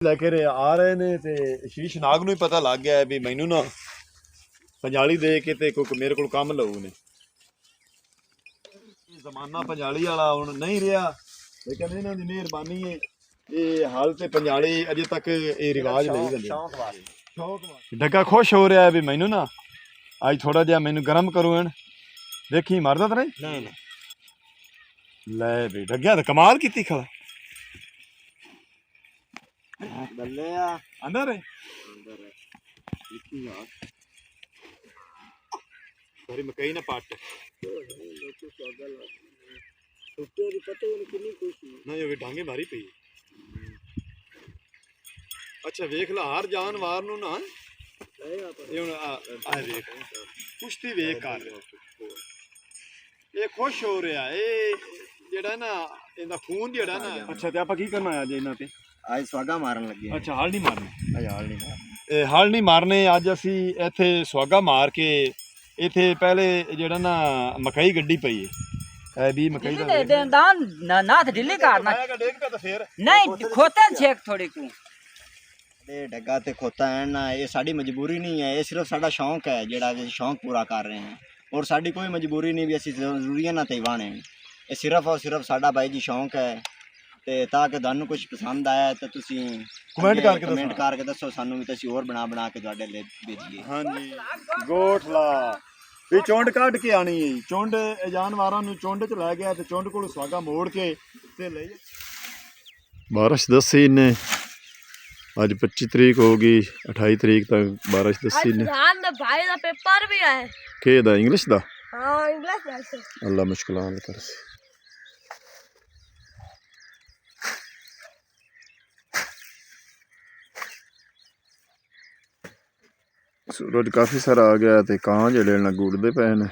लेके आ रहे ने ते शीश नाग नूं ही पता लग गया है भी मैनू ना पंजाली दे के ते कोई मेरे को कम लऊ ने। जमाना पंजाली वाला हुण नहीं रहा, लेकिन इन्हां दी मेहरबानी है ये हाल ते पंजाली अजे तक ये रिवाज नहीं चले। डग्गा खुश हो रहा है भी मैनू ना अज थोड़ा जिहा मैनू गर्म करो इन देखी मरदा तो नहीं लै भी डग्गिया तो कमाल की खड़ा अंदर है सारी मकई ना पट डांगे मारी पई। अच्छा वेख ला हर जानवर नूं ना वेख कुश्ती वेख कर ये खुश हो रहा है जेड़ा ना इनका खून जेड़ा ना। अच्छा ते आपां की करना अज इन्हां ते आज सुहागा मारन लगे। अच्छा हल नहीं मारने हल हल नहीं मारने नहीं मारने अज असी इत्थे सुहागा मार के इत्थे पहले जेड़ा ना मकई गड्डी पई है भी मकई दा ना ढिल्ली करना नहीं खोते छेक थोड़ी को डग्गा ते खोता है ना, ये साड़ी मजबूरी नहीं है, ये सिर्फ साड़ा शौक है जेड़ा शौक पूरा कर रहे हैं और साड़ी कोई मजबूरी नहीं भी असी जरूरी है ना तेवाने। ये सिर्फ और सिर्फ साड़ा भाई जी शौक है ते ताकि तुहानू कुछ पसंद आया तो तुसी कमेंट करके दसो सानू भी तुसी और बना बना के तुहाडे ले भेजिए। हाँ जी गोठ ला भी चुंड कढ़ के आनी है चुंड जानवरां नूं चुंड च लै गया ते चुंड कोल सुहागा मोड़ के ते ले बारिश दसी ने अज 25 तरीक हो गई 28 तरीक तक बारिश दसी ने। भाई दा पेपर भी है के दा इंग्लिश दा। हां इंग्लिश दा अल्लाह मुश्किलां हल कर। सूरज काफ़ी सारा आ गया तो कां जेड़े ना गुड़ते पे ने।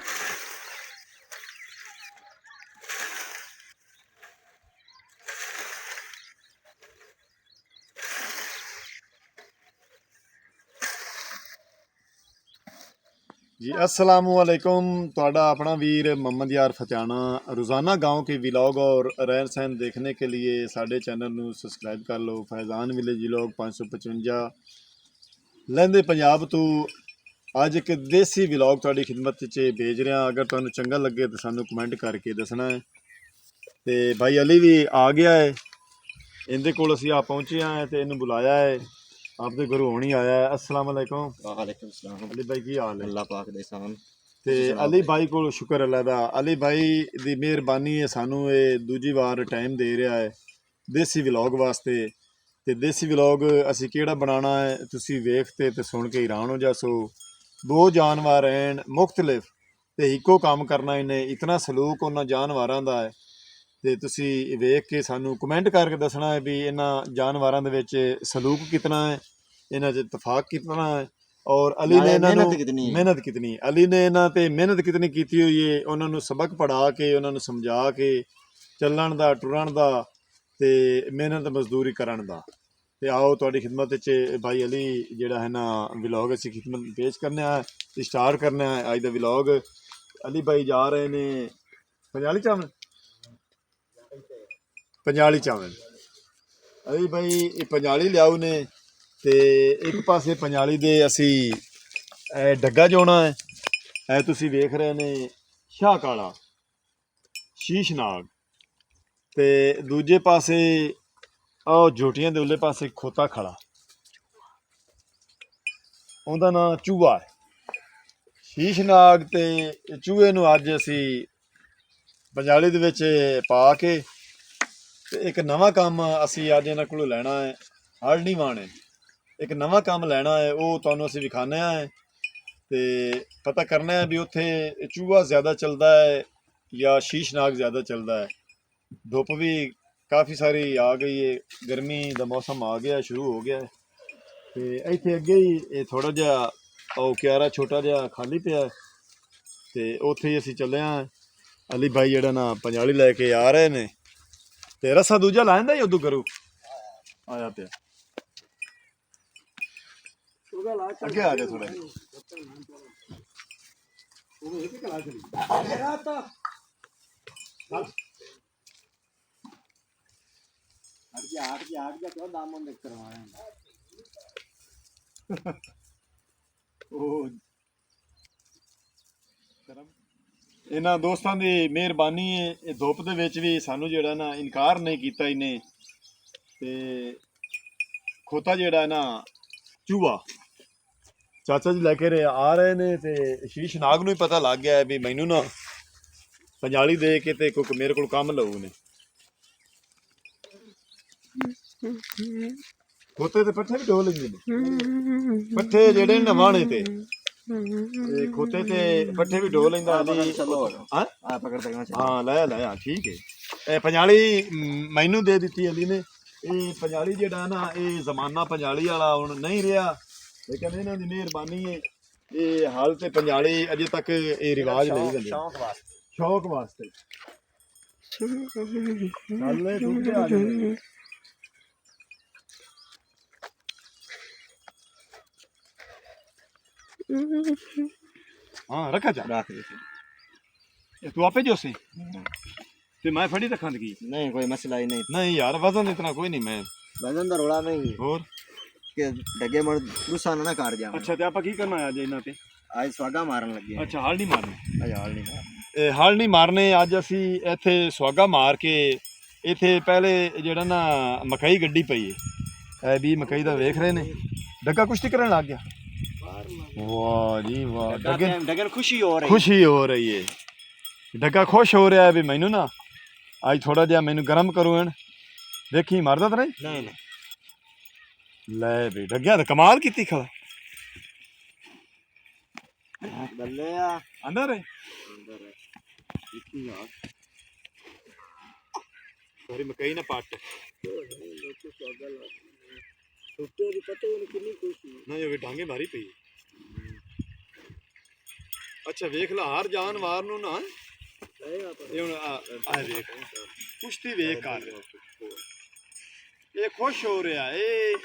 जी अस्सलामुअलैकुम तुहाडा अपना वीर मोहम्मद यार फचाना रोज़ाना गांव के व्लॉग और रहन सहन देखने के लिए साडे चैनल नू सबसक्राइब कर लो। फैज़ान विलेज व्लॉग 555 लहंदे पंजाब तो अज एक देसी व्लॉग तुहाडी खिदमत च भेज रहा। अगर तुहानू चंगा लगे तो सानू कमेंट करके दसना है। तो भाई अली भी आ गया है इहदे कोल असीं आ पहुँचे हैं तो इन्हू बुलाया है आपके घरों होनी आया है। अस्सलाम वालेकुम। वालेकुम सलाम। अली भाई की हाल है? अल्लाह पाक दे साम ते अली भाई को शुक्र अल्लाह दा अली भाई दी मेहरबानी है सानू ये दूजी बार टाइम दे रहा है देसी व्लॉग वास्ते। ते देसी व्लॉग असी केड़ा बनाना है तुसी वेखते ते सुन के हैरान हो जासो। दो जानवर हैं मुख्तलिफ ते इको काम करना इन्हें इतना सलूक उन्हां जानवरां दा है ते तुसी वेख के सानू कमेंट करके दसना है भी इन्हां जानवरां दे विच सलूक कितना है इन्हां च इतफाक कितना है और अली ने इन्हां नू मेहनत कितनी अली ने इन्हां ते मेहनत कितनी कीती हुई है उन्हां नू सबक पढ़ा के उन्हां नू समझा के चलण दा टुरन दा ते मेहनत मजदूरी करन दा। ते आओ तुहाडी खिदमत च भाई अली जेड़ा है ना व्लॉग असी खिदमत पेश करने स्टार्ट करने अज दा व्लॉग। अली भाई जा रहे ने पंजाली चावल अली भाई पंजाली लियाओ ने ते एक पासे पंजाली दे असी डग्गा जोना है ए तुसी वेख रहे ने शाह काला शीश नाग ते दूजे पासे झोटियां दे उल्ले पासे खोता खड़ा उहदा नाम चूहा है। शीश नाग ते चूहे नू अज असी पंजाली दे विच पा के ते एक नवा काम असी अज इन्हां कोलों लैना है हल नहीं वाने एक नवा काम लैना है वो तुहानू असी विखाने है ते पता करना है भी उत्थे चूहा ज़्यादा चलता है या शीश नाग ज़्यादा चलता है। धुप भी काफ़ी सारी आ गई है गर्मी का मौसम आ गया शुरू हो गया है तो इत्थे अगे ही थोड़ा जिहा क्यारा छोटा जिहा खाली पिया तो उत्थे ही असी चले हाँ। अली भाई जेड़ा ना पंजाली लैके आ रहे ने ते रस्सा दूजा ला दिंदा उदू करू आया पिया अगे आ जा थोड़ा हट जा क्यों दामन देख करवाना ਉਹ ਇਹਨਾਂ ਦੋਸਤਾਂ ਦੀ ਮਿਹਰਬਾਨੀ ਹੈ ਇਹ ਧੁੱਪ ਦੇ ਵਿੱਚ ਵੀ ਸਾਨੂੰ ਜਿਹੜਾ ਨਾ ਇਨਕਾਰ ਨਹੀਂ ਕੀਤਾ ਇਹਨੇ ਤੇ ਖੋਤਾ ਜਿਹੜਾ ਨਾ ਚੂਹਾ ਚਾਚਾ ਜੀ ਲੈ ਕੇ ਆ ਰਹੇ ਨੇ ਤੇ ਸ਼ੀਸ਼ ਨਾਗ ਨੂੰ ਹੀ ਪਤਾ ਲੱਗ ਗਿਆ ਵੀ ਮੈਨੂੰ ਨਾ ਪੰਜਾਲੀ ਦੇ ਕੇ ਤੇ ਕੋਈ ਮੇਰੇ ਕੋਲ ਕੰਮ ਲਊ ਨੇ ਖੋਤੇ ਤੇ ਪੱਠੇ ਵੀ ਢੋ ਲੈਂਦੇ ਨੇ ਪੱਠੇ ਜਿਹੜੇ ਨੇ ਵਾਹਣੇ ਤੇ ਇਹ ਖੋਤੇ ਤੇ ਪੱਠੇ ਵੀ ਢੋ ਲੈਂਦਾ ਅਲੀ ਹਾਂ आ पकड़ सकना ਹਾਂ ਲੈ ਹਾਂ ਠੀਕ ਹੈ ਇਹ ਪੰਜਾਲੀ ਮੈਨੂੰ ਦੇ ਦਿੱਤੀ ਅਲੀ ਨੇ ਇਹ ਪੰਜਾਲੀ ਜਿਹੜਾ ਨਾ ਇਹ ਜ਼ਮਾਨਾ ਪੰਜਾਲੀ ਵਾਲਾ ਹੁਣ ਨਹੀਂ ਰਿਹਾ ਲੇਕਿਨ ਇਹਨਾਂ ਦੀ ਮਿਹਰਬਾਨੀ ਹੈ ਇਹ ਹਾਲ ਤੇ ਪੰਜਾਲੀ ਅਜੇ ਤੱਕ ਇਹ ਰਿਵਾਜ ਨਹੀਂ ਬੰਦੇ ਸ਼ੌਕ ਵਾਸਤੇ ਚੱਲੇ ਟੁੱਟੇ ਆ ਜਾਓ ਹਾਂ ਰੱਖਾ ਜਾ रख दे ਇਹ ਤੂੰ ਆਪੇ ਜੋਸੀ ਤੇ ਮੈਂ ਫੜੀ ਰੱਖਾਂ ਦੀ नहीं कोई मसला ही नहीं ਨਹੀਂ ਯਾਰ ਵਜ਼ਨ ਇਤਨਾ ਕੋਈ ਨਹੀਂ ਮੈਂ वजन दा रोड़ा नहीं ਹੋਰ के डगे मर गुस्सा ना कर जा ਅੱਛਾ ਤੇ ਆਪਾਂ ਕੀ ਕਰਨਾ ਅੱਜ ਇਹਨਾਂ ਤੇ आज स्वागा मारन लगे ਅੱਛਾ ਹਲ ਨਹੀਂ ਮਾਰਨੇ आज हाल नहीं मारना ਇਹ ਹਲ ਨਹੀਂ ਮਾਰਨੇ ਅੱਜ ਅਸੀਂ ਇੱਥੇ ਸੁਆਗਾ ਮਾਰ ਕੇ ਇੱਥੇ ਪਹਿਲੇ ਜਿਹੜਾ ਨਾ ਮਕਈ ਗੱਡੀ ਪਈ ਹੈ ਇਹ ਵੀ ਮਕਈ ਦਾ ਵੇਖ ਰਹੇ ਨੇ ਡੱਗਾ ਕੁਸ਼ਤੀ ਕਰਨ ਲੱਗ ਗਿਆ ਵਾਹ ਜੀ ਵਾਹ डगे खुशी हो रही ਖੁਸ਼ੀ ਹੋ ਰਹੀ ਹੈ ਡੱਗਾ ਖੁਸ਼ ਹੋ ਰਿਹਾ ਹੈ ਵੀ ਮੈਨੂੰ ਨਾ ਅੱਜ ਥੋੜਾ ਜਿਹਾ ਮੈਨੂੰ ਗਰਮ ਕਰੂ ਹਨ ਦੇਖੀ ਮਾਰਦਾ ਤਾਂ ਨਹੀਂ नहीं नहीं ਲੈ ਵੀ ਡੱਗਿਆ ਤਾਂ ਕਮਾਲ ਕੀਤੀ ਖਲਾ बल्ले आ ਅੰਦਰ ਹੈ अंदर है ਸਾਰੀ ਮਕਈ ਨਾ ਪੱਟ छुट्टियों की पता नहीं कितनी खुशी ਨਾ ਇਹ ਵੀ ਡਾਂਗੇ ਮਾਰੀ ਪਈ ਅੱਛਾ ਵੇਖ ਲਾ ਹਰ ਜਾਨਵਰ ਨੂੰ ਨਾ ਇਹ ਹੁਣ ਆ ਵੇਖ ਕੁਸ਼ਤੀ ਵੇਖ ਕਰ ਇਹ ਖੁਸ਼ ਹੋ ਰਿਹਾ ਇਹ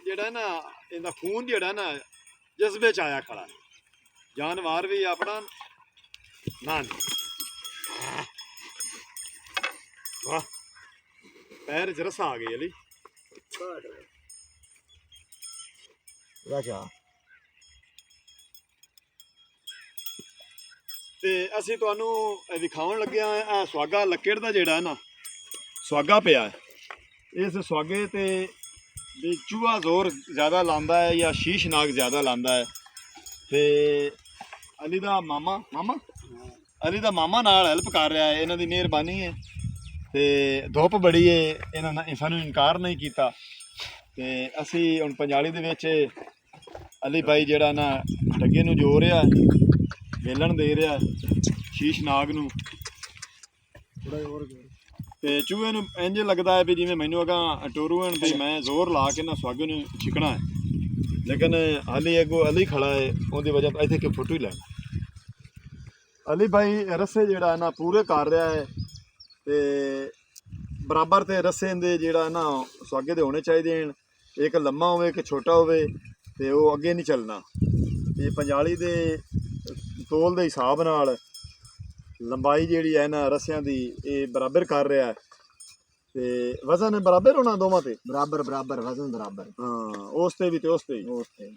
ਜਿਹੜਾ ਨਾ ਇਹਦਾ ਖੂਨ ਜਿਹੜਾ ਨਾ ਜਜ਼ਬੇ ਚ ਆਇਆ ਖੜਾ ਜਾਨਵਰ ਵੀ ਆਪਣਾ ਨਾ ਵਾਹ ਪੈਰ ਚ ਰਸਾ ਆ ਗਈ ਅਲੀ राजा ਤੇ ਅਸੀਂ ਤੁਹਾਨੂੰ ਇਹ ਵਿਖਾਉਣ ਲੱਗਿਆ ਆ ਸੁਆਗਾ ਲੱਕੜ ਦਾ ਜਿਹੜਾ ਨਾ ਸੁਆਗਾ ਪਿਆ ਹੈ ਇਸ ਸੁਆਗੇ ਤੇ ਵੀ ਚੂਹਾ ਜ਼ੋਰ ਜ਼ਿਆਦਾ ਲਾਉਂਦਾ ਹੈ ਜਾਂ ਸ਼ੀਸ਼ ਨਾਗ ਜ਼ਿਆਦਾ ਲਾਉਂਦਾ ਹੈ ਤੇ ਅਲੀ ਦਾ ਮਾਮਾ ਅਲੀ ਦਾ ਮਾਮਾ ਨਾਲ ਹੈਲਪ ਕਰ ਰਿਹਾ ਹੈ ਇਹਨਾਂ ਦੀ ਮਿਹਰਬਾਨੀ ਹੈ ਤੇ ਧੁੱਪ ਬੜੀ ਹੈ ਇਹਨਾਂ ਨੇ ਸਾਨੂੰ ਇਨਕਾਰ ਨਹੀਂ ਕੀਤਾ ਤੇ ਅਸੀਂ ਹੁਣ ਪੰਜਾਲੀ ਦੇ ਵਿੱਚ ਅਲੀ ਭਾਈ ਜਿਹੜਾ ਨਾ ਡੱਗੇ ਨੂੰ ਜੋੜ ਰਿਹਾ ਵੇਲਣ ਦੇ ਰਿਹਾ ਸ਼ੀਸ਼ ਨਾਗ ਨੂੰ ਤੇ ਚੂਹੇ ਨੂੰ ਇੰਜ ਲੱਗਦਾ ਹੈ ਵੀ ਜਿਵੇਂ ਮੈਨੂੰ ਅਗਾ ਟੋਰੂਣ ਵੀ ਮੈਂ ਜ਼ੋਰ ਲਾ ਕੇ ਨਾ ਸੁਆਗੇ ਨੂੰ ਛਿਕਣਾ ਹੈ ਲੇਕਿਨ ਹਾਲੀ ਅੱਗੋਂ ਅਲੀ ਖੜਾ ਹੈ ਉਹਦੀ ਵਜ੍ਹਾ ਤੋਂ ਇੱਥੇ ਕਿ ਫੋਟੋ ਹੀ ਲੈਣਾ ਅਲੀ ਭਾਈ ਰੱਸੇ ਜਿਹੜਾ ਨਾ ਪੂਰੇ ਕਰ ਰਿਹਾ ਹੈ ਤੇ ਬਰਾਬਰ ਤੇ ਰੱਸੇ ਦੇ ਜਿਹੜਾ ਨਾ ਸੁਆਗੇ ਦੇ ਹੋਣੇ ਚਾਹੀਦੇ ਹਨ ਇੱਕ ਲੰਮਾ ਹੋਵੇ ਇੱਕ ਛੋਟਾ ਹੋਵੇ ਤੇ ਉਹ ਅੱਗੇ ਨਹੀਂ ਚੱਲਣਾ ਤੇ ਪੰਜਾਲੀ ਦੇ ਤੋਲ ਦੇ ਹਿਸਾਬ ਨਾਲ ਲੰਬਾਈ ਜਿਹੜੀ ਹੈ ਨਾ ਰੱਸਿਆਂ ਦੀ ਇਹ ਬਰਾਬਰ ਕਰ ਰਿਹਾ ਹੈ ਤੇ ਵਜ਼ਨ ਬਰਾਬਰ ਹੋਣਾ ਦੋਵਾਂ ਤੇ बराबर बराबर वजन बराबर ਹਾਂ ਉਸ ਤੇ ਵੀ ਤੇ ਉਸ ਤੇ ਵੀ ओके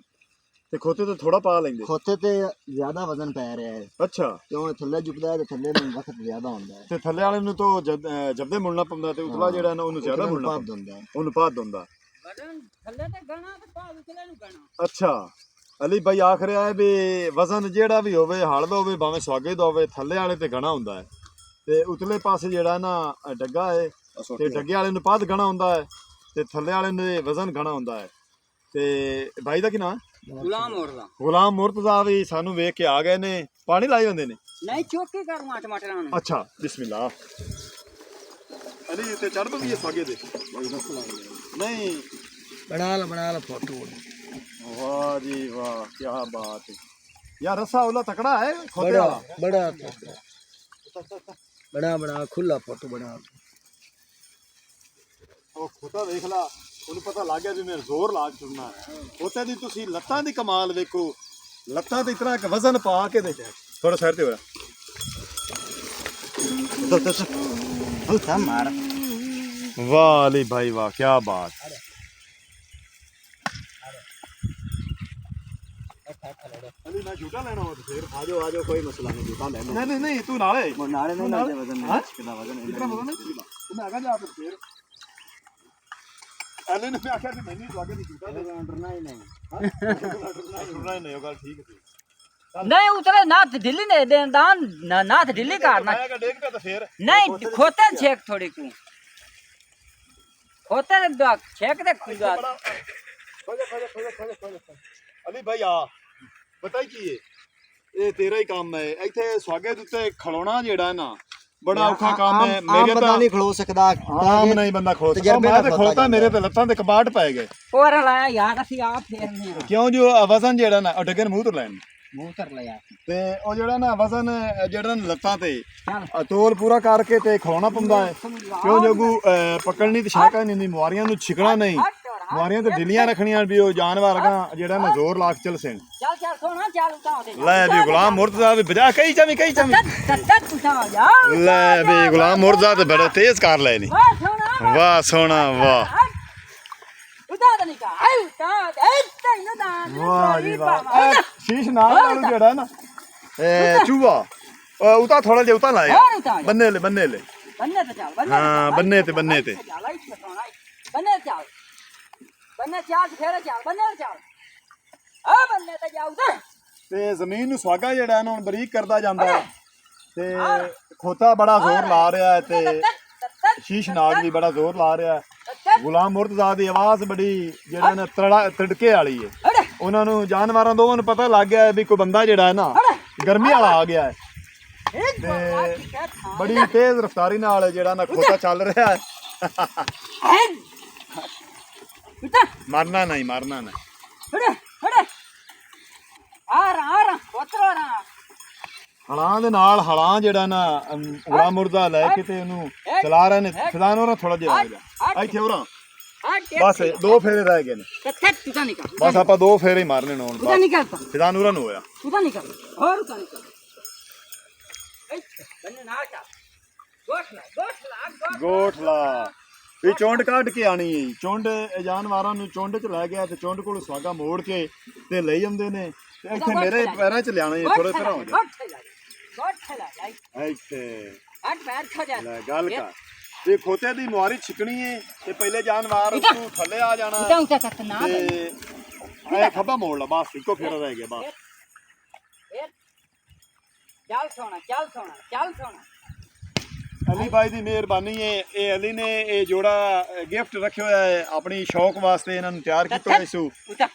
ਤੇ ਖੋਤੇ ਤੇ ਥੋੜਾ ਪਾ ਲੈਂਦੇ खोते ते ज्यादा वजन पै रहा है ਅੱਛਾ क्यों थल्ले झुकदा है ते थल्ले में वक्त ज्यादा होता है ਤੇ ਥੱਲੇ ਵਾਲੇ ਨੂੰ ਤਾਂ ਜਬਦੇ ਮੁੜਨਾ ਪੈਂਦਾ ਤੇ ਉਤਲਾ ਜਿਹੜਾ ਨਾ ਉਹਨੂੰ ਜ਼ਿਆਦਾ ਮੁੜਨਾ ਪੈਂਦਾ होता है ਉਹਨੂੰ ਪਾਦ ਹੁੰਦਾ ਵਜਨ ਥੱਲੇ ਤੇ ਗਣਾ ਤੇ ਪਾ ਉਤਲੇ ਨੂੰ ਗਣਾ ਅੱਛਾ ਅਲੀ ਭਾਈ ਆਖ ਰਿਹਾ ਹੈ ਵੀ ਵਜ਼ਨ ਜਿਹੜਾ ਵੀ ਹੋਵੇ ਹਲ ਦਾ ਹੋਵੇ ਭਾਵੇਂ ਸੁਆਗੇ ਦਾ ਹੋਵੇ ਥੱਲੇ ਵਾਲੇ ਤੇ ਗਣਾ ਹੁੰਦਾ ਹੈ ਤੇ ਉਤਲੇ ਪਾਸੇ ਜਿਹੜਾ ਨਾ ਡੱਗਾ ਹੈ ਤੇ ਡੱਗੇ ਵਾਲੇ ਨੂੰ ਪਾਦ ਗਣਾ ਹੁੰਦਾ ਹੈ ਤੇ ਥੱਲੇ ਵਾਲੇ ਨੂੰ ਵਜ਼ਨ ਗਣਾ ਹੁੰਦਾ ਹੈ ਤੇ ਭਾਈ ਦਾ ਕੀ ਨਾਮ ਗੁਲਾਮ ਔਰਲਾ ਗੁਲਾਮ ਮੁਰਤਜ਼ਾ ਵੀ ਸਾਨੂੰ ਵੇਖ ਕੇ ਆ ਗਏ ਨੇ ਪਾਣੀ ਲਾਏ ਹੁੰਦੇ ਨੇ ਨਹੀਂ ਚੋਕੇ ਕਰਵਾ ਟਮਾਟਰਾਂ ਨੂੰ ਅੱਛਾ ਬਿਸਮਿਲ੍ਲਾ ਅਲੀ ਤੇ ਚੜ੍ਹ ਪਈ ਇਹ ਸੁਆਗੇ ਦੇ ਨਹੀਂ बना ला फोटो वाह जी वाह क्या बात है यार रस्सा वाला तकड़ा है खोते वाला बड़ा बड़ा खुला फोटो बना ਉਹ ਖੋਤਾ ਵੇਖ ਲਾ ਉਹਨੂੰ ਪਤਾ ਲੱਗ ਗਿਆ ਵੀ ਮੈਂ ਜ਼ੋਰ ਲਾ ਕੇ ਤੁਰਨਾ ਹੈ ਖੋਤੇ ਦੀ ਤੁਸੀਂ ਲੱਤਾਂ ਦੀ ਕਮਾਲ ਵੇਖੋ ਲੱਤਾਂ ਤੇ ਇਤਨਾ ਇੱਕ ਵਜ਼ਨ ਪਾ ਕੇ ਦੇ ਥੋੜਾ ਸਾਈਡ ਤੇ ਹੋਇਆ तो मार ਵਾਹ ਅਲੀ ਭਾਈ ਵਾਹ, ਕੀ ਬਾਤ। ਅਲੀ ਮੈਂ ਝੂਟਾ ਲੈਣਾ ਵਾ ਫੇਰ। ਆ ਜਾਓ ਕੋਈ ਮਸਲਾ ਨਹੀਂ, ਜੂਤਾ ਲੈ ਲਓ। ਨਹੀਂ ਤੂੰ ਨਾਲੇ ਨਾਲੇ ਨਹੀਂ ਨਾਲੇ ਵਜ਼ਨ ਨਹੀਂ, ਕਿੰਨਾ ਵਜ਼ਨ ਹੈ ਇਤਨਾ ਪਤਾ ਨਹੀਂ ਤੂੰ ਮੈਂ ਆਗਾ ਜਾ ਫੇਰ। ਅਲੀ ਨੇ ਆਖਿਆ ਕਿ ਮੈਨੂੰ ਤੁਹਾਡੇ ਦੀ ਝੂਟਾ ਦੇ ਡਰਨਾ ਹੀ ਨਹੀਂ। ਨਹੀਂ ਉਹ ਗੱਲ ਠੀਕ ਸੀ। नहीं उतरे नाथ ढिल्ली ने दान नाथ ढिल्ली करना ਮੈਂ ਕਹ ਡੇਗ ਪਿਆ ਤਾਂ ਫੇਰ। नहीं खोते छेक थोड़ी को खोते छेक दे खुदा ਅਲੀ ਭਾਈ ਆ ਪਤਾ ਹੀ ਕੀ ਹੈ, ਇਹ ਤੇਰਾ ਹੀ ਕੰਮ ਹੈ। ਇੱਥੇ ਸਵਾਗੇ ਦੇ ਉੱਤੇ ਖਲੋਣਾ ਜਿਹੜਾ ਨਾ ਬੜਾ ਔਖਾ ਕੰਮ ਹੈ। ਮੇਰੇ ਤਾਂ ਨਹੀਂ ਖਲੋ ਸਕਦਾ, ਆਮ ਨਹੀਂ ਬੰਦਾ ਖਲੋ ਸਕਦਾ। ਮੈਂ ਤੇ ਖਲੋਤਾ, ਮੇਰੇ ਤੇ ਲੱਤਾਂ ਤੇ ਕਬਾਟ ਪੈ ਗਏ। और लाया यार ਅਸੀਂ ਆਪ ਫੇਰਨੇ ਆ ਕਿਉਂ ਜੋ ਵਜ਼ਨ ਜਿਹੜਾ ਨਾ ਉਹ ਡੱਗੇ ਨੂੰ ਮੂੰਹ ਤੋਂ ਲੈਣ ਮੂੰਹ ਕਰ ਲਿਆ ਤੇ ਉਹ ਜਿਹੜਾ ਨਾ ਵਜ਼ਨ ਜਿਹੜਾ ਨਾ ਲੱਤਾਂ ਤੇ ਚੱਲ ਤੋਲ ਪੂਰਾ ਕਰਕੇ ਤੇ ਖਲੋਣਾ ਪੈਂਦਾ ਹੈ। ਕਿਉਂ ਜੋਗੂ ਪਕੜਨੀ ਤੇ ਛਾਕਾ ਨਹੀਂ ਹੁੰਦੀ, ਮੁਆਰੀਆਂ ਨੂੰ ਛਿਕਣਾ ਨਹੀਂ, ਮੁਆਰੀਆਂ ਤੇ ਢਿੱਲੀਆਂ ਰੱਖਣੀਆਂ ਵੀ ਉਹ ਜਾਨਵਰ ਅਗਾ ਜਿਹੜਾ ਨਾ ਜ਼ੋਰ ਲਾ ਕੇ ਚੱਲ ਸੈਣ। ਚੱਲ ਚੱਲ ਸੋਣਾ ਚੱਲ ਉਤਾਰ ਦੇ ਲੈ ਵੀ ਗੁਲਾਮ ਮੁਰਤਜ਼ਾ ਵੀ ਬਜਾ ਕਈ ਚਵੀ ਤੱਤ ਉਤਾਰ ਜਾ ਲੈ ਵੀ ਗੁਲਾਮ ਮੁਰਤਜ਼ਾ ਤੇ ਬੜਾ ਤੇਜ਼ ਕਰ ਲੈ ਨੀ। ਵਾਹ ਸੋਣਾ ਵਾਹ ਸੋਹਣਾ ਵਾਹ ਉਤਾਰ ਦੇ ਕਾ ਆਈ ਉਤਾਰ ਦੇ ਤੈਨੂੰ ਦਾਨ ਵਾਹ ਜੀ ਵਾਹ। ਸ਼ੀਸ਼ ਨਾਲ ਨਾਲੂ ਜਿਹੜਾ ਨਾ ਚੂਹਾ ਉਤਾ ਥੋੜਾ ਜਿਹਾ ਉਤਾ ਲਾਇਆ ਹੋਰ ਉਤਾਰ ਬੰਨੇ ਲੈ ਬੰਨੇ ਤੇ ਚੱਲ ਬੰਨੇ ਹਾਂ ਬੰਨੇ ਤੇ ਬੰਨੇ ਤੇ ਚੱਲ ਆਈ ਸੋਣਾ ਬੰਨੇ ਚੱਲ ਫੇਰ ਚੱਲ ਬੰਨੇ ਚੱਲ ਆ ਬੰਨੇ ਤੇ ਜਾ ਉਧਰ ਤੇ ਜ਼ਮੀਨ ਨੂੰ ਸੁਹਾਗਾ ਜਿਹੜਾ ਨਾ ਹੁਣ ਬਰੀਕ ਕਰਦਾ ਜਾਂਦਾ ਹੈ ਤੇ ਖੋਤਾ ਬੜਾ ਜ਼ੋਰ ਲਾ ਰਿਹਾ ਹੈ ਤੇ ਸ਼ੀਸ਼ ਨਾਗ ਵੀ ਬੜਾ ਜ਼ੋਰ ਲਾ ਰਿਹਾ ਹੈ। ਗੁਲਾਮ ਮੁਰਤਜ਼ਾ ਦੀ ਆਵਾਜ਼ ਬੜੀ ਜਿਹੜਾ ਨਾ ਤੜਕੇ ਵਾਲੀ ਹੈ। ਉਹਨਾਂ ਨੂੰ ਜਾਨਵਰਾਂ ਦੋਵਾਂ ਨੂੰ ਪਤਾ ਲੱਗ ਗਿਆ ਹੈ ਵੀ ਕੋਈ ਬੰਦਾ ਜਿਹੜਾ ਹੈ ਨਾ ਗਰਮੀ ਵਾਲਾ ਆ ਗਿਆ ਹੈ ਤੇ ਬੜੀ ਤੇਜ਼ ਰਫ਼ਤਾਰੀ ਨਾਲ ਜਿਹੜਾ ਨਾ ਖੋਤਾ ਚੱਲ ਰਿਹਾ ਹੈ। ਮਰਨਾ ਨਹੀਂ ਆ ਰਾ ਉਤਰੋ ਰਾ ਹਲਾਂ ਦੇ ਨਾਲ ਹਲਾਂ ਜਿਹੜਾ ਨਾ ਗੁਲਾਮ ਮੁਰਤਜ਼ਾ ਲੈ ਕੇ ਤੇ ਉਹਨੂੰ ਚਲਾ ਰਹੇ ਨੇ। ਫਿਦਾਨ ਹੋਰਾਂ ਥੋੜਾ ਜਿਹਾ ਰਹਿ ਗਿਆ ਇੱਥੇ ਹੋਰਾਂ ਬਸ 2 ਫੇਰੇ ਰਹਿ ਗਏ ਨੇ। ਤੂੰ ਨਿਕਲ ਬਸ ਆਪਾਂ 2 ਫੇਰੇ ਹੀ ਮਾਰਨੇ ਨੇ ਹੁਣ ਤੂੰ ਨਿਕਲ ਫਿਦਾਨ ਹੋਰਾਂ ਨੂੰ ਹੋਇਆ ਤੂੰ ਨਿਕਲ ਹੋਰ ਤੂੰ ਨਿਕਲ ਬੰਨੇ ਨਾ ਚਾ ਗੋਠ ਲਾ ਇਹ ਚੁੰਡ ਕੱਢ ਕੇ ਆਣੀ ਹੈ। ਚੁੰਡ ਜਾਨਵਰਾਂ ਨੂੰ ਚੁੰਡ 'ਚ ਲੈ ਗਿਆ ਤੇ ਚੁੰਡ ਕੋਲ ਸੁਹਾਗਾ ਮੋੜ ਕੇ ਤੇ ਲਈ ਜਾਂਦੇ ਨੇ ਤੇ ਇੱਥੇ ਮੇਰੇ ਪੈਰਾਂ 'ਚ ਲਿਆਣਾ ਹੈ। ਥੋੜੇ ਤਰ੍ਹਾਂ ਹੋ ਜਾ ਇੱਥੇ ਲੈ ਗੱਲ ਕਰ ਤੇ ਖੋਤੇ ਦੀ ਮੁਹਾਰੀ ਛਿਕਣੀ ਹੈ ਤੇ ਪਹਿਲੇ ਜਾਨਵਰ ਤੂੰ ਥੱਲੇ ਆ ਜਾਣਾ ਤੇ ਇਹ ਖੱਬਾ ਮੋੜ ਲਾ ਬਸ ਇੱਕੋ ਫੇਰਾ ਰਹਿ ਗਿਆ ਬਸ। ਚੱਲ ਸੋਣਾ ਅਲੀ ਭਾਈ ਦੀ ਮਿਹਰਬਾਨੀ ਹੈ। ਇਹ ਅਲੀ ਨੇ ਇਹ ਜੋੜਾ ਗਿਫਟ ਰੱਖਿਆ ਹੋਇਆ ਹੈ ਆਪਣੀ ਸ਼ੌਕ ਵਾਸਤੇ, ਇਹਨਾਂ ਨੂੰ ਤਿਆਰ ਕੀਤਾ ਹੋਇਆ ਸੂ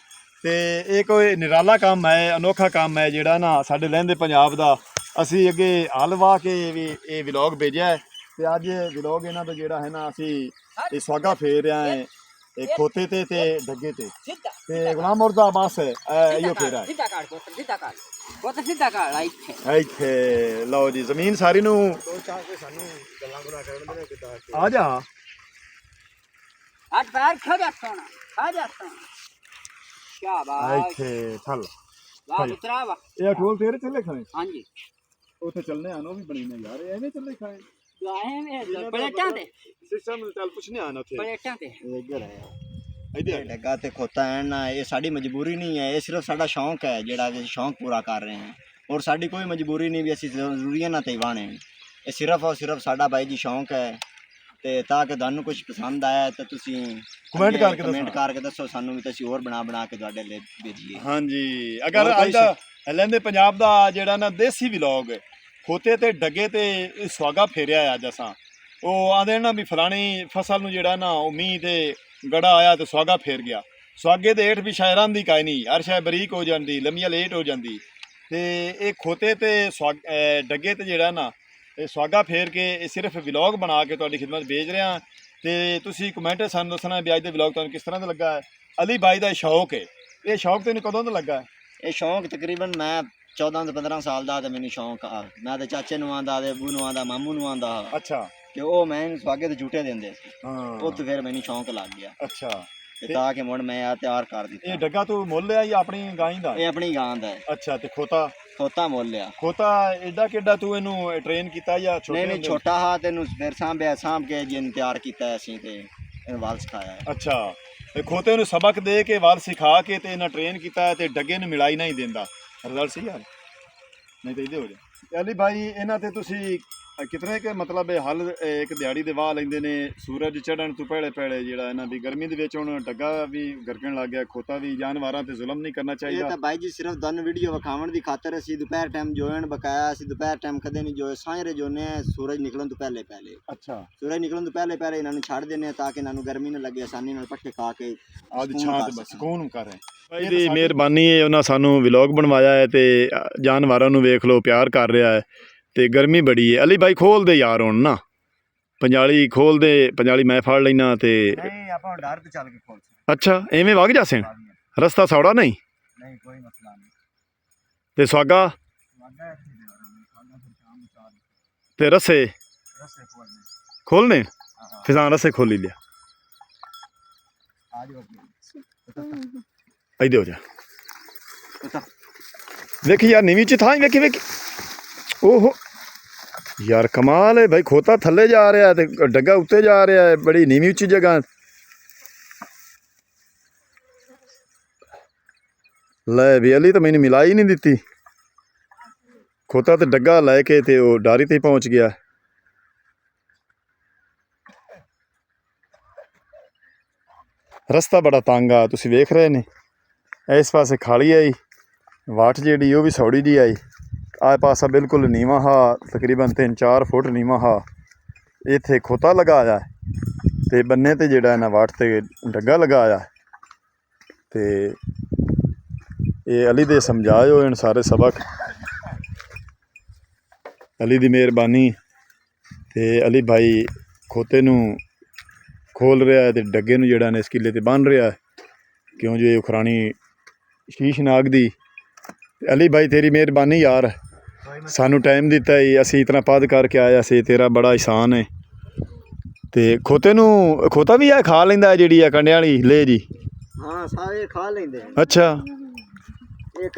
ਤੇ ਇਹ ਕੋਈ ਨਿਰਾਲਾ ਕੰਮ ਹੈ, ਅਨੋਖਾ ਕੰਮ ਹੈ ਜਿਹੜਾ ਨਾ ਸਾਡੇ ਲਹਿੰਦੇ ਪੰਜਾਬ ਦਾ। ਅਸੀਂ ਅੱਗੇ ਹਲ ਵਾਹ ਕੇ ਵੀ ਇਹ ਵਲੌਗ ਭੇਜਿਆ ਹੈ ਤੇ ਅੱਜ ਵਲੌਗ ਇਹਨਾਂ ਦਾ ਜਿਹੜਾ ਹੈ ਨਾ ਅਸੀਂ ਇਹ ਸੁਹਾਗਾ ਫੇਰ ਰਿਹਾ ਹੈ ਇਹ ਖੋਤੇ ਤੇ ਡੱਗੇ ਤੇ ਤੇ ਗੁਲਾਮ ਮੁਰਤਜ਼ਾ ਬਸ ਇਹੋ ਫੇਰਾ ਇੱਥੇ ਲਓ ਜੀ ਜ਼ਮੀਨ ਸਾਰੀ ਨੂੰ ਆ ਜਾ ਇੱਥੇ ਥਲ ਇਹ ਠੋਲ ਤੇਰੇ ਚੱਲੇ ਖਾਣੇ ਹਾਂਜੀ ਉੱਥੇ ਚੱਲਨੇ ਆਨੋ ਵੀ ਬਣੀ ਨੇ ਯਾਰ ਐਵੇਂ ਚੱਲੇ ਖਾਏ ਪਲੇਟਾਂ ਤੇ ਸਿਸਟਮ ਚੱਲ ਪੁੱਛਨੇ ਆਣਾ ਉੱਥੇ ਪਲੇਟਾਂ ਤੇ ਇੱਧਰ ਹੈ ਇੱਧਰ ਡੱਗਾ ਤੇ ਖੋਤਾ ਹੈ ਨਾ, ਇਹ ਸਾਡੀ ਮਜਬੂਰੀ ਨਹੀਂ ਹੈ, ਇਹ ਸਿਰਫ ਸਾਡਾ ਸ਼ੌਂਕ ਹੈ ਜਿਹੜਾ ਅਸੀਂ ਸ਼ੌਂਕ ਪੂਰਾ ਕਰ ਰਹੇ ਹਾਂ। ਔਰ ਸਾਡੀ ਕੋਈ ਮਜਬੂਰੀ ਨਹੀਂ ਵੀ ਅਸੀਂ ਜ਼ਰੂਰੀਆਂ ਨਾ ਤੇ ਵਾਣੇ, ਇਹ ਸਿਰਫ ਔਰ ਸਿਰਫ ਸਾਡਾ ਬਾਈ ਜੀ ਸ਼ੌਂਕ ਹੈ। ਤੇ ਤਾਂ ਕਿ ਤੁਹਾਨੂੰ ਕੁਝ ਪਸੰਦ ਆਇਆ ਤਾਂ ਤੁਸੀਂ ਕਮੈਂਟ ਕਰਕੇ ਦੱਸੋ ਸਾਨੂੰ ਵੀ, ਅਸੀਂ ਹੋਰ ਬਣਾ ਕੇ ਤੁਹਾਡੇ ਲਈ ਭੇਜੀਏ। ਹਾਂਜੀ ਅਗਰ ਅੱਜ ਦਾ ਲਹਿੰਦੇ ਪੰਜਾਬ ਦਾ ਜਿਹੜਾ ਨਾ ਦੇਸੀ ਵਲੌਗ ਖੋਤੇ ਤੇ ਡੱਗੇ ਤੇ ਸੁਹਾਗਾ ਫੇਰਿਆ ਅੱਜ ਅਸਾਂ ਉਹ ਆਂਦੇ ਨਾ ਵੀ ਫਲਾਣੀ ਫਸਲ ਨੂੰ ਜਿਹੜਾ ਨਾ ਉਹ ਮੀਂਹ ਤੇ ਗੜਾ ਆਇਆ ਤੇ ਸੁਹਾਗਾ ਫੇਰ ਗਿਆ। ਸੁਹਾਗੇ ਦੇ ਹੇਠ ਵੀ ਸ਼ਾਇਰਾਂ ਦੀ ਕਾਇ ਨਹੀਂ, ਹਰ ਸ਼ਾਇ ਬਰੀਕ ਹੋ ਜਾਂਦੀ, ਲੰਮੀਆਂ ਲੇਟ ਹੋ ਜਾਂਦੀ ਤੇ ਇਹ ਖੋਤੇ ਤੇ ਡੱਗੇ ਤੇ ਜਿਹੜਾ ਨਾ ਇਹ ਸੁਹਾਗਾ ਫੇਰ ਕੇ ਇਹ ਸਿਰਫ ਵਲੌਗ ਬਣਾ ਕੇ ਤੁਹਾਡੀ ਖਿਦਮਤ ਭੇਜ ਰਿਹਾ ਤੇ ਤੁਸੀਂ ਕਮੈਂਟ ਸਾਨੂੰ ਦੱਸਣਾ ਵੀ ਅੱਜ ਦਾ ਵਲੌਗ ਤੁਹਾਨੂੰ ਕਿਸ ਤਰ੍ਹਾਂ ਦਾ ਲੱਗਾ ਹੈ। ਅਲੀ ਬਾਈ ਦਾ ਸ਼ੌਕ ਹੈ, ਇਹ ਸ਼ੌਕ ਤੈਨੂੰ ਕਦੋਂ ਦਾ ਲੱਗਾ ਹੈ? ਇਹ ਸ਼ੌਂਕ ਤਕਰੀਬਨ ਮੈਂ 14 ਤੋਂ 15 ਸਾਲ ਦਾ ਤੇ ਮੈਨੂੰ ਸ਼ੌਂਕ ਆ। ਮੈਂ ਤੇ ਚਾਚੇ ਨੂੰ ਆਂਦਾ ਤੇ ਅੱਬੂ ਨੂੰ ਆਂਦਾ ਮਾਮੂ ਨੂੰ ਆਂਦਾ ਅੱਛਾ ਕਿ ਉਹ ਮੈਨੂੰ ਸੁਹਾਗੇ ਤੇ ਝੂਟੇ ਦਿੰਦੇ ਸੀ, ਹਾਂ ਉਹ ਤੇ ਫਿਰ ਮੈਨੂੰ ਸ਼ੌਂਕ ਲੱਗ ਗਿਆ ਅੱਛਾ ਤੇ ਤਾਂ ਕਿ ਮੁੜ ਮੈਂ ਆ ਤਿਆਰ ਕਰ ਦਿੱਤਾ। ਇਹ ਡੱਗਾ ਤੂੰ ਮੁੱਲ ਲਿਆ ਜਾਂ ਆਪਣੀ ਗਾਂ ਦਾ? ਇਹ ਆਪਣੀ ਗਾਂ ਦਾ ਹੈ। ਅੱਛਾ ਤੇ ਖੋਤਾ ਖੋਤਾ ਮੁੱਲ ਲਿਆ। ਖੋਤਾ ਐਡਾ ਕਿੱਡਾ ਤੂੰ ਇਹਨੂੰ ਟ੍ਰੇਨ ਕੀਤਾ ਜਾਂ ਛੋਟੇ ਨਹੀਂ ਨਹੀਂ ਹੁੰਦੇ? ਛੋਟਾ ਹਾਂ ਤੈਨੂੰ ਫਿਰ ਸਾਂਭ ਕੇ ਜਿੰਨ ਤਿਆਰ ਕੀਤਾ ਅਸੀਂ ਤੇ ਇਹਨੂੰ ਵਾਲ ਸਿਖਾਇਆ ਹੈ। ਅੱਛਾ ਤੇ ਖੋਤੇ ਨੂੰ ਸਬਕ ਦੇ ਕੇ ਵੱਲ ਸਿਖਾ ਕੇ ਤੇ ਇਹਨਾਂ ਟ੍ਰੇਨ ਕੀਤਾ ਹੈ ਤੇ ਡੱਗੇ ਨੂੰ ਮਿਲਾਈ ਨਹੀਂ ਦਿੰਦਾ। ਰਿਜ਼ਲਟ ਸਹੀ ਆ ਨਹੀਂ ਤੇ ਇਹਦੇ ਹੋ ਜਾ। ਅਲੀ ਭਾਈ ਇਹਨਾਂ ਤੇ ਤੁਸੀਂ ਕਿਤਨੇ ਕਿ ਮਤਲਬ ਇਹ ਹਲ ਇੱਕ ਦਿਹਾੜੀ ਦੇ ਵਾਹ ਲੈਂਦੇ ਨੇ ਸੂਰਜ ਚੜ੍ਹਨ ਤੋਂ ਪਹਿਲੇ ਜਿਹੜਾ ਇਹਨਾਂ ਦੀ ਗਰਮੀ ਦੇ ਵਿੱਚ ਹੁਣ ਡੱਗਾ ਵੀ ਗਰਕਣ ਲੱਗ ਗਿਆ, ਖੋਤਾ ਵੀ, ਜਾਨਵਰਾਂ ਤੇ ਜ਼ੁਲਮ ਨਹੀਂ ਕਰਨਾ ਇਹ ਚਾਹੀਦਾ। ਤਾਂ ਬਾਈ ਜੀ ਸਿਰਫ ਤੁਹਾਨੂੰ ਵੀਡੀਓ ਵਿਖਾਉਣ ਦੀ ਖਾਤਰ ਅਸੀਂ ਦੁਪਹਿਰ ਟਾਈਮ ਜੋਇਨ ਬਕਾਇਆ। ਅਸੀਂ ਦੁਪਹਿਰ ਟਾਈਮ ਕਦੇ ਨਹੀਂ ਜੋਏ, ਸਾਂਝਰੇ ਜੋਨੇ ਸੂਰਜ ਨਿਕਲਣ ਤੋਂ ਪਹਿਲੇ ਅੱਛਾ ਸੂਰਜ ਨਿਕਲਣ ਤੋਂ ਪਹਿਲੇ ਇਹਨਾਂ ਨੂੰ ਛੱਡ ਦਿੰਦੇ ਹਾਂ ਤਾਂ ਕਿ ਇਹਨਾਂ ਨੂੰ ਗਰਮੀ ਨਾ ਲੱਗੇ, ਆਸਾਨੀ ਨਾਲ ਪੱਠੇ ਖਾ ਕੇ ਆਪਦੀ ਸਕੂਨ ਛਾਂ ਕਰ ਤੇ ਬਸ ਸਕਣ। ਸਕੂਨ ਕਰ ਰਹੇ ਭਾਈ ਦੀ ਮਿਹਰਬਾਨੀ ਹੈ, ਉਹਨਾਂ ਸਾਨੂੰ ਵਲੌਗ ਬਣਵਾਇਆ ਹੈ ਤੇ ਜਾਨਵਰਾਂ ਨੂੰ ਵੇਖ ਲਓ ਪਿਆਰ ਕਰ ਰਿਹਾ ਹੈ ਤੇ ਗਰਮੀ ਬੜੀ ਹੈ। ਅਲੀ ਭਾਈ ਖੋਲ ਦੇ ਯਾਰ ਹੁਣ ਨਾ ਪੰਜਾਲੀ ਖੋਲ ਦੇ, ਪੰਜਾਲੀ ਮੈਂ ਫੜ ਲੈਣਾ ਤੇ ਨਹੀਂ ਆਪਾਂ ਡਰ ਤੇ ਚੱਲ ਕੇ ਖੋਲ ਅੱਛਾ ਐਵੇਂ ਵਗ ਜਾਸਣ ਰਸਤਾ ਸੌੜਾ ਨਹੀਂ ਨਹੀਂ ਕੋਈ ਮਸਲਾ ਨਹੀਂ ਤੇ ਸਵਾਗਾ ਵਾਗਾ ਇੱਥੇ ਦੇ ਰਹਾ ਫਿਰ ਸ਼ਾਮ ਨੂੰ 4 ਤੇ ਰਸੇ ਰਸੇ ਖੋਲਨੇ ਖੋਲਨੇ ਫਿਜ਼ਾਨ ਰਸੇ ਖੋਲੀ ਲਿਆ ਆ ਜਾਓ ਇੱਧਰ ਹੋ ਜਾ ਵੇਖੀ ਯਾਰ ਨੀਵੀਂ ਚ ਥਾਂ ਵੇਖੀ ਓਹੋ ਯਾਰ ਕਮਾਲ ਹੈ ਭਾਈ, ਖੋਤਾ ਥੱਲੇ ਜਾ ਰਿਹਾ ਤੇ ਡੱਗਾ ਉੱਤੇ ਜਾ ਰਿਹਾ ਹੈ, ਬੜੀ ਨੀਵੀਂ ਉੱਚੀ ਜਗ੍ਹਾ। ਲੈ ਵੀ ਅਲੀ ਤਾਂ ਮੈਨੂੰ ਮਿਲਾ ਹੀ ਨਹੀਂ ਦਿੱਤੀ। ਖੋਤਾ ਤੇ ਡੱਗਾ ਲੈ ਕੇ ਤੇ ਉਹ ਡਾਰੀ ਤੇ ਪਹੁੰਚ ਗਿਆ। ਰਸਤਾ ਬੜਾ ਤੰਗ ਆ, ਤੁਸੀਂ ਵੇਖ ਰਹੇ ਨੇ। ਇਸ ਪਾਸੇ ਖਾਲੀ ਆਈ ਵਾਟ ਜਿਹੜੀ ਉਹ ਵੀ ਸੌੜੀ ਜੀ ਆਈ। ਆਹ ਪਾਸਾ ਬਿਲਕੁਲ ਨੀਵਾਂ ਹਾ, ਤਕਰੀਬਨ 3-4 ਫੁੱਟ ਨੀਵਾਂ ਹਾ। ਇੱਥੇ ਖੋਤਾ ਲਗਾਇਆ ਤੇ ਬੰਨੇ ਤੇ ਜਿਹੜਾ ਇਹਨਾਂ ਵਾਟ ਤੇ ਡੱਗਾ ਲਗਾਇਆ ਤੇ ਇਹ ਅਲੀ ਦੇ ਸਮਝਾਇਓ ਇਹਨਾਂ ਸਾਰੇ ਸਬਕ। ਅਲੀ ਦੀ ਮਿਹਰਬਾਨੀ ਤੇ ਅਲੀ ਭਾਈ ਖੋਤੇ ਨੂੰ ਖੋਲ ਰਿਹਾ ਹੈ ਤੇ ਡੱਗੇ ਨੂੰ ਜਿਹੜਾ ਨੇ ਇਸ ਕਿੱਲੇ ਤੇ ਬੰਨ ਰਿਹਾ ਕਿਉਂ ਜੋ ਇਹ ਉਖਰਾਣੀ ਸ਼ੀਸ਼ ਨਾਗ ਦੀ। ਅਲੀ ਭਾਈ ਤੇਰੀ ਮਿਹਰਬਾਨੀ ਯਾਰ, ਸਾਨੂੰ ਟਾਈਮ ਦਿੱਤਾ ਹੀ, ਅਸੀਂ ਇਤਨਾ ਪਦ ਕਰਕੇ ਆਇਆ ਸੀ, ਤੇਰਾ ਬੜਾ ਇਹਸਾਨ ਹੈ। ਤੇ ਖੋਤੇ ਨੂੰ ਖੋਤਾ ਵੀ ਆ ਖਾ ਲੈਂਦਾ ਜਿਹੜੀ ਆ ਕੰਡਿਆਂ ਵਾਲੀ ਲੈ ਜੀ? ਹਾਂ ਸਾਰੇ ਖਾ ਲੈਂਦੇ ਅੱਛਾ ਇਹ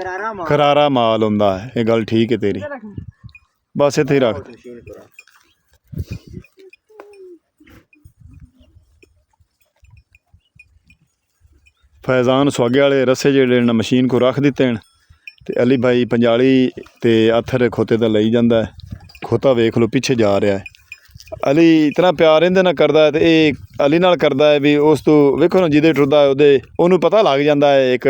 ਕਰਾਰਾ ਮਾਲ ਹੁੰਦਾ ਹੈ, ਇਹ ਗੱਲ ਠੀਕ ਹੈ ਤੇਰੀ। ਬਸ ਇੱਥੇ ਹੀ ਰੱਖ। ਫੈਜ਼ਾਨ ਸੁਹਾਗੇ ਵਾਲੇ ਰਸੇ ਜਿਹੜੇ ਨੇ ਮਸ਼ੀਨ ਕੋ ਰੱਖ ਦਿੱਤੇ ਨੇ ਤੇ ਅਲੀ ਭਾਈ ਪੰਜਾਲੀ ਤੇ ਆਥਰ ਖੋਤੇ ਦਾ ਲਈ ਜਾਂਦਾ ਹੈ। ਖੋਤਾ ਵੇਖ ਲਓ ਪਿੱਛੇ ਜਾ ਰਿਹਾ ਹੈ। ਅਲੀ ਇਤਨਾ ਪਿਆਰ ਇਹਦੇ ਨਾਲ ਕਰਦਾ ਹੈ ਤੇ ਇਹ ਅਲੀ ਨਾਲ ਕਰਦਾ ਹੈ ਵੀ ਉਸ ਤੋਂ ਵੇਖੋ ਨਾ ਜਿਹਦੇ ਟੁਰਦਾ ਉਹਨੂੰ ਪਤਾ ਲੱਗ ਜਾਂਦਾ ਹੈ। ਇੱਕ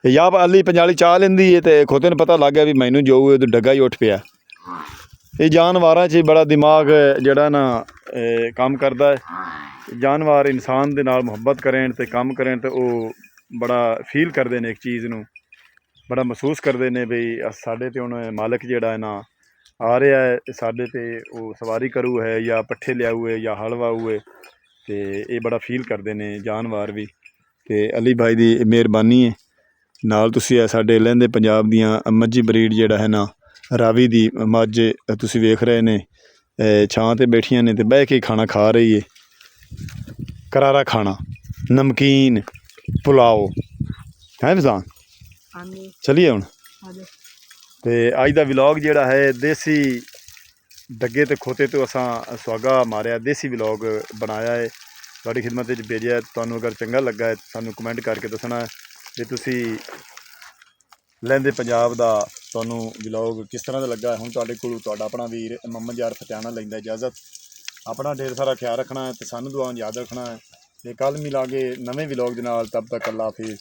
ਜਾਂ ਅਲੀ ਪੰਜਾਲੀ ਚਾਹ ਲੈਂਦੀ ਹੈ ਤੇ ਖੋਤੇ ਨੂੰ ਪਤਾ ਲੱਗ ਗਿਆ ਵੀ ਮੈਨੂੰ ਜੋ ਉਹਦਾ ਡੱਗਾ ਹੀ ਉੱਠ ਪਿਆ। ਇਹ ਜਾਨਵਰਾਂ 'ਚ ਬੜਾ ਦਿਮਾਗ ਜਿਹੜਾ ਨਾ ਕੰਮ ਕਰਦਾ ਹੈ। ਜਾਨਵਰ ਇਨਸਾਨ ਦੇ ਨਾਲ ਮੁਹੱਬਤ ਕਰਨ ਤੇ ਕੰਮ ਕਰਨ ਤੇ ਉਹ ਬੜਾ ਫੀਲ ਕਰਦੇ ਨੇ, ਇੱਕ ਚੀਜ਼ ਨੂੰ ਬੜਾ ਮਹਿਸੂਸ ਕਰਦੇ ਨੇ ਵੀ ਸਾਡੇ ਤੇ ਹੁਣ ਮਾਲਕ ਜਿਹੜਾ ਹੈ ਨਾ ਆ ਰਿਹਾ ਹੈ, ਸਾਡੇ ਤੇ ਉਹ ਸਵਾਰੀ ਕਰੂ ਹੈ ਜਾਂ ਪੱਠੇ ਲਿਆਊ ਹੈ ਜਾਂ ਹਲ ਵਾਹੂ ਹੈ ਤੇ ਇਹ ਬੜਾ ਫੀਲ ਕਰਦੇ ਨੇ ਜਾਨਵਰ ਵੀ। ਤੇ ਅਲੀ ਭਾਈ ਦੀ ਮਿਹਰਬਾਨੀ ਹੈ ਨਾਲ ਤੁਸੀਂ ਇਹ ਸਾਡੇ ਲਹਿੰਦੇ ਪੰਜਾਬ ਦੀਆਂ ਮੱਝੀ ਬਰੀਡ ਜਿਹੜਾ ਹੈ ਨਾ ਰਾਵੀ ਦੀ ਮੱਝ ਤੁਸੀਂ ਵੇਖ ਰਹੇ ਨੇ ਛਾਂ ਤੇ ਬੈਠੀਆਂ ਨੇ ਤੇ ਬਹਿ ਕੇ ਖਾਣਾ ਖਾ ਰਹੀ ਹੈ। ਕਰਾਰਾ ਖਾਣਾ, ਨਮਕੀਨ, ਪੁਲਾਓ ਹੈ ਫਿਜ਼ਾਨ। ਚਲੀਏ ਹੁਣ ਤੇ ਅੱਜ ਦਾ ਵਲੌਗ ਜਿਹੜਾ ਹੈ ਦੇਸੀ ਡੱਗੇ ਤੇ ਖੋਤੇ ਤੋਂ ਅਸਾਂ ਸੁਹਾਗਾ ਮਾਰਿਆ, ਦੇਸੀ ਵਲੌਗ ਬਣਾਇਆ ਹੈ, ਤੁਹਾਡੀ ਖਿਦਮਤ ਵਿੱਚ ਭੇਜਿਆ। ਤੁਹਾਨੂੰ ਅਗਰ ਚੰਗਾ ਲੱਗਾ ਹੈ ਸਾਨੂੰ ਕਮੈਂਟ ਕਰਕੇ ਦੱਸਣਾ ਵੀ ਤੁਸੀਂ ਲਹਿੰਦੇ ਪੰਜਾਬ ਦਾ ਤੁਹਾਨੂੰ ਵਲੌਗ ਕਿਸ ਤਰ੍ਹਾਂ ਦਾ ਲੱਗਾ। ਹੁਣ ਤੁਹਾਡੇ ਕੋਲ ਤੁਹਾਡਾ ਆਪਣਾ ਵੀਰ ਮੁਹੰਮਦ ਯਾਰ ਫਤਿਆਣਾ ਲੈਂਦਾ ਇਜਾਜ਼ਤ। ਆਪਣਾ ਢੇਰ ਸਾਰਾ ਖਿਆਲ ਰੱਖਣਾ ਹੈ ਤੇ ਸਾਨੂੰ ਦੁਆਵਾਂ ਯਾਦ ਰੱਖਣਾ ਹੈ ਤੇ ਕੱਲ੍ਹ ਮਿਲਾਂਗੇ ਨਵੇਂ ਵਲੌਗ ਦੇ ਨਾਲ। ਤਬ ਤੱਕ ਅੱਲਾ ਹਾਫਿਜ਼।